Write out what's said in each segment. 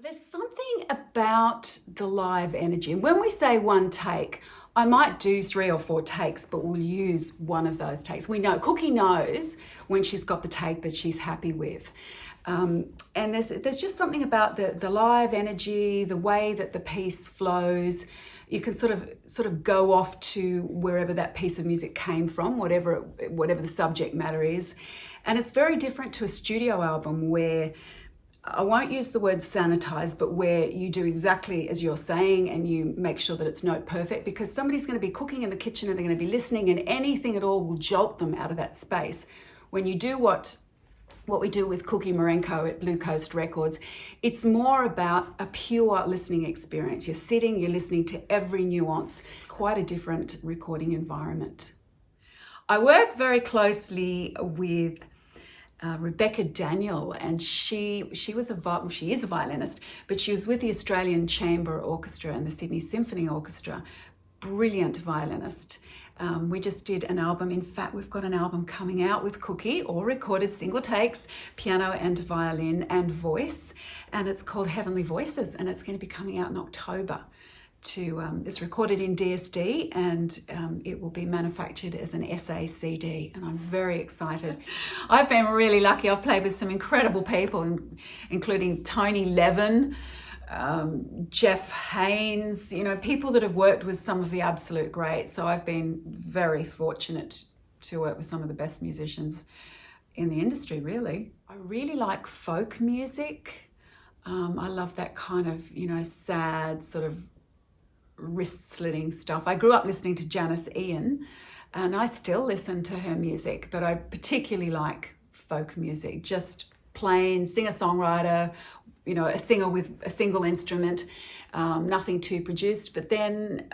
There's something about the live energy. When we say one take, I might do 3 or 4 takes, but we'll use one of those takes. We know, Cookie knows when she's got the take that she's happy with. And there's just something about the live energy, the way that the piece flows. You can sort of go off to wherever that piece of music came from, whatever the subject matter is. And it's very different to a studio album where I won't use the word sanitize, but where you do exactly as you're saying and you make sure that it's note perfect, because somebody's going to be cooking in the kitchen and they're going to be listening, and anything at all will jolt them out of that space. When you do what we do with Cookie Marenko at Blue Coast Records, it's more about a pure listening experience. You're sitting, you're listening to every nuance. It's quite a different recording environment. I work very closely with Rebecca Daniel, and she is a violinist, but she was with the Australian Chamber Orchestra and the Sydney Symphony Orchestra. Brilliant violinist. We just did an album. In fact, we've got an album coming out with Cookie, all recorded single takes, piano and violin and voice, and it's called Heavenly Voices, and it's going to be coming out in October. It's recorded in DSD, and it will be manufactured as an SACD, and I'm very excited. I've been really lucky. I've played with some incredible people, including Tony Levin, Jeff Haynes, people that have worked with some of the absolute greats. So I've been very fortunate to work with some of the best musicians in the industry, really. I really like folk music. I love that kind of, sad sort of wrist-slitting stuff. I grew up listening to Janice Ian, and I still listen to her music, but I particularly like folk music, just plain singer-songwriter, a singer with a single instrument, nothing too produced. But then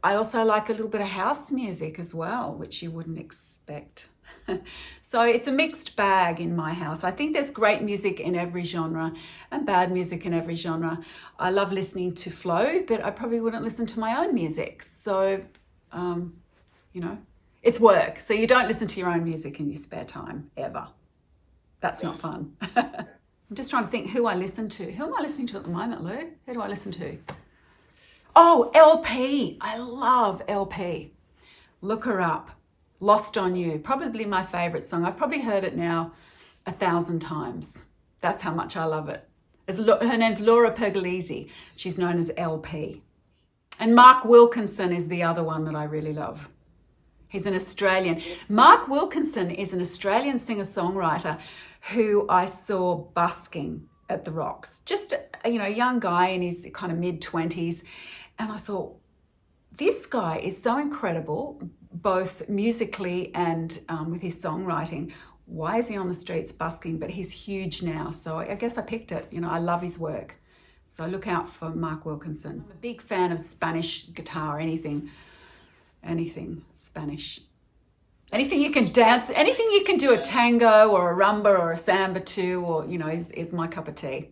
I also like a little bit of house music as well, which you wouldn't expect. So it's a mixed bag in my house. I think there's great music in every genre and bad music in every genre. I love listening to flow, but I probably wouldn't listen to my own music. So, it's work. So you don't listen to your own music in your spare time, ever. That's not fun. I'm just trying to think who I listen to. Who am I listening to at the moment, Lou? Who do I listen to? Oh, LP. I love LP. Look her up. Lost on You. Probably my favourite song. I've probably heard it now 1,000 times. That's how much I love it. Her name's Laura Pergolesi. She's known as LP. And Mark Wilkinson is the other one that I really love. He's an Australian. Mark Wilkinson is an Australian singer-songwriter who I saw busking at the Rocks. Just a young guy in his kind of mid-20s. And I thought, this guy is so incredible, both musically and with his songwriting. Why is he on the streets busking? But he's huge now. So I guess I picked it. I love his work. So look out for Mark Wilkinson. I'm a big fan of Spanish guitar, anything Spanish. Anything you can dance, anything you can do a tango or a rumba or a samba to, or, is my cup of tea.